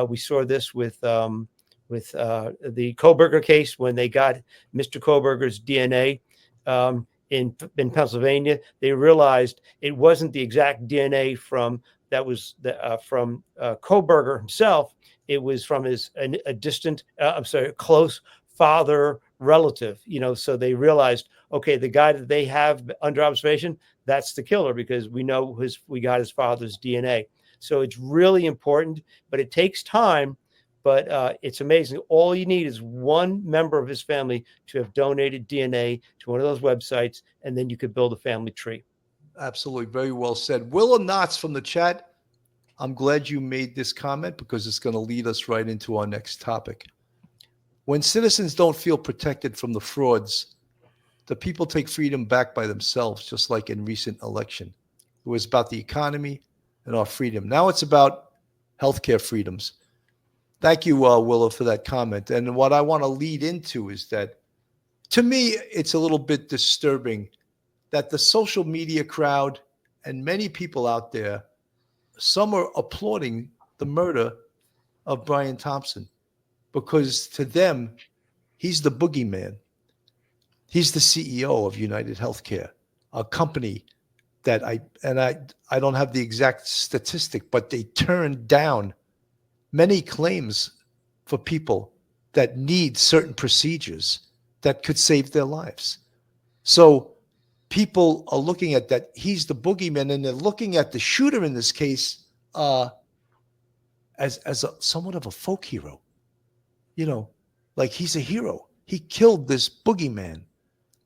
We saw this with the Koberger case when they got Mr. Koberger's DNA in Pennsylvania. They realized it wasn't the exact DNA from Koberger himself. It was from a distant, close father relative. So they realized, okay, the guy that they have under observation, that's the killer because we got his father's DNA. So it's really important, but it takes time. But it's amazing. All you need is one member of his family to have donated DNA to one of those websites, and then you could build a family tree. Absolutely. Very well said. Willa Knotts from the chat. I'm glad you made this comment because it's going to lead us right into our next topic. When citizens don't feel protected from the frauds, the people take freedom back by themselves, just like in recent election. It was about the economy and our freedom. Now it's about healthcare freedoms. Thank you, Willa, for that comment. And what I want to lead into is that, to me, it's a little bit disturbing that the social media crowd and many people out there, some are applauding the murder of Brian Thompson because to them, he's the boogeyman. He's the CEO of United Healthcare, a company that I don't have the exact statistic, but they turned down many claims for people that need certain procedures that could save their lives. So people are looking at that. He's the boogeyman, and they're looking at the shooter in this case as somewhat of a folk hero. Like he's a hero. He killed this boogeyman,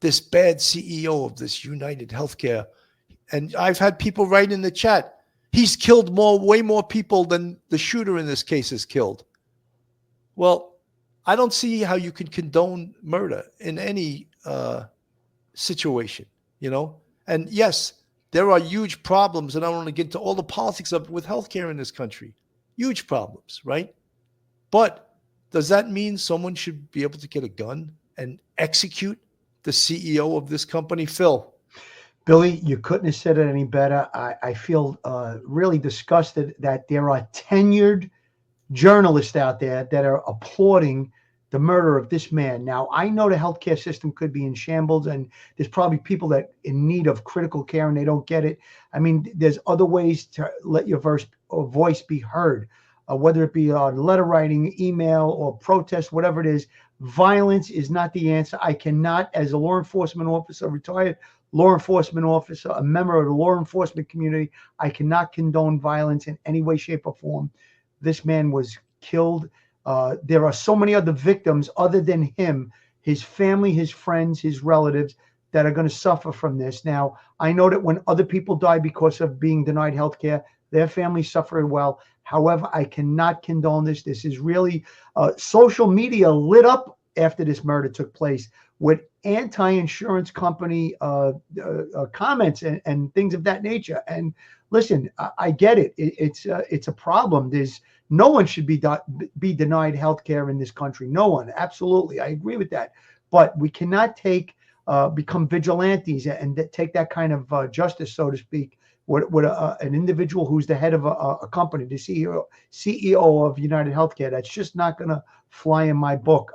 this bad CEO of this United Healthcare. And I've had people write in the chat, he's killed way more people than the shooter in this case has killed. Well, I don't see how you can condone murder in any situation, And yes, there are huge problems, and I don't want to get into all the politics with healthcare in this country. Huge problems, right? But does that mean someone should be able to get a gun and execute the CEO of this company, Phil? Billy, you couldn't have said it any better. I feel really disgusted that there are tenured journalists out there that are applauding the murder of this man. Now, I know the healthcare system could be in shambles, and there's probably people that in need of critical care and they don't get it. I mean, there's other ways to let your voice be heard, whether it be on letter writing, email, or protest, whatever it is. Violence is not the answer. I cannot, as a law enforcement officer, retired law enforcement officer, a member of the law enforcement community, I cannot condone violence in any way, shape, or form. This man was killed. There are so many other victims other than him, his family, his friends, his relatives that are going to suffer from this. Now, I know that when other people die because of being denied health care, their families suffer as well. However, I cannot condone this. This is really social media lit up after this murder took place with anti-insurance company comments and things of that nature. And listen, I get it. It's a problem. No one should be denied health care in this country. No one. Absolutely. I agree with that. But we cannot become vigilantes and take that kind of justice, so to speak, with an individual who's the head of a company, the CEO of United Healthcare. That's just not going to fly in my book.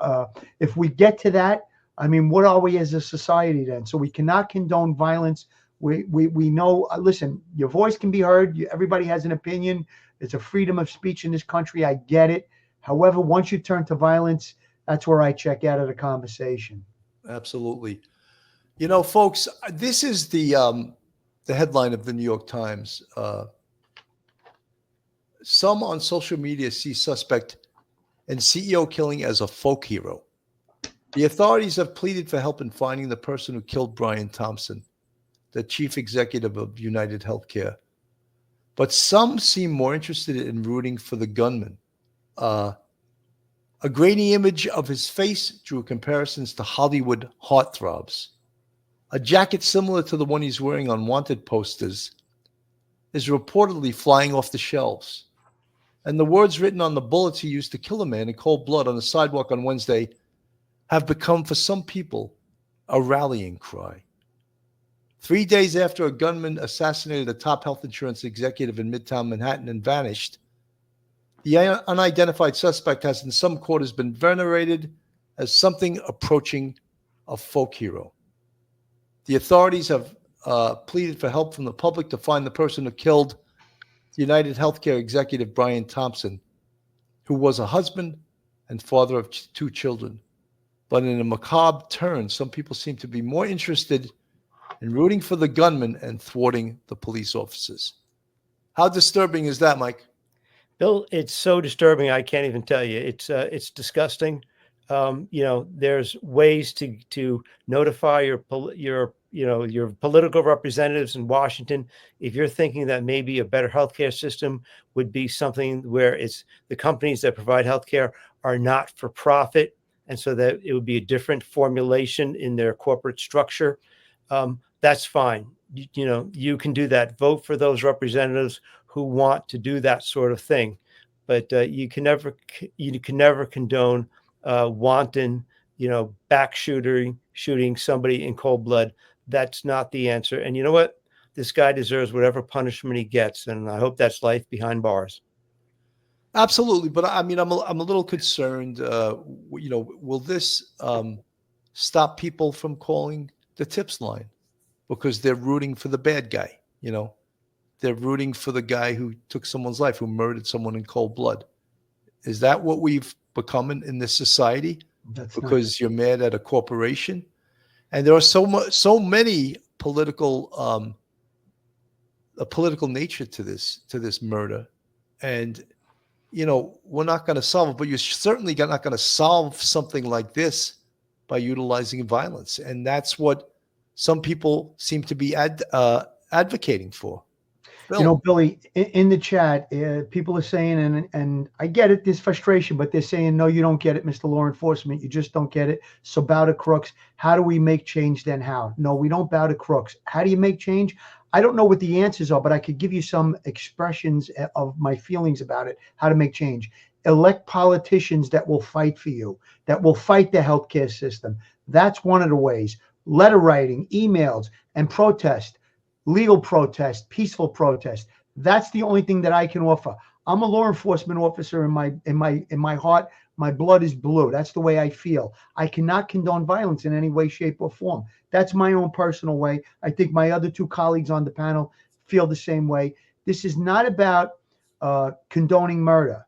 If we get to that, I mean, what are we as a society then? So we cannot condone violence. We know, listen, your voice can be heard. Everybody has an opinion. It's a freedom of speech in this country. I get it. However, once you turn to violence, that's where I check out of the conversation. Absolutely. Folks, this is the headline of the New York Times. Some on social media see suspect and CEO killing as a folk hero. The authorities have pleaded for help in finding the person who killed Brian Thompson, the chief executive of United Healthcare. But some seem more interested in rooting for the gunman. A grainy image of his face drew comparisons to Hollywood heartthrobs. A jacket similar to the one he's wearing on wanted posters is reportedly flying off the shelves. And the words written on the bullets he used to kill a man in cold blood on the sidewalk on Wednesday have become, for some people, a rallying cry. 3 days after a gunman assassinated a top health insurance executive in Midtown Manhattan and vanished, The unidentified suspect has in some quarters been venerated as something approaching a folk hero. The authorities have pleaded for help from the public to find the person who killed United Healthcare executive Brian Thompson, who was a husband and father of 2 children. But in a macabre turn, some people seem to be more interested in rooting for the gunman and thwarting the police officers. How disturbing is that, Mike? Bill, it's so disturbing. I can't even tell you. It's disgusting. There's ways to notify your political representatives in Washington. If you're thinking that maybe a better healthcare system would be something where it's the companies that provide healthcare are not for profit, and so that it would be a different formulation in their corporate structure, that's fine. You can do that. Vote for those representatives who want to do that sort of thing, but you can never condone wanton, shooting somebody in cold blood. That's not the answer. And you know what? This guy deserves whatever punishment he gets, and I hope that's life behind bars. Absolutely, but I mean, I'm a little concerned. Will this stop people from calling the tips line because they're rooting for the bad guy? They're rooting for the guy who took someone's life, who murdered someone in cold blood. Is that what we've become in this society? That's because you're mad at a corporation, and there are so many political a political nature to this murder, and we're not going to solve it. But you're certainly not going to solve something like this by utilizing violence, and that's what some people seem to be advocating for. Bill. Billy, in the chat, people are saying, and I get it, there's frustration, but they're saying, no, you don't get it, Mr. Law Enforcement. You just don't get it. So bow to crooks. How do we make change then? How? No, we don't bow to crooks. How do you make change? I don't know what the answers are, but I could give you some expressions of my feelings about it, how to make change. Elect politicians that will fight for you, that will fight the healthcare system. That's one of the ways. Letter writing, emails, and protest. Legal protest, peaceful protest. That's the only thing that I can offer. I'm a law enforcement officer in my heart. My blood is blue. That's the way I feel. I cannot condone violence in any way, shape, or form. That's my own personal way. I think my other 2 colleagues on the panel feel the same way. This is not about condoning murder.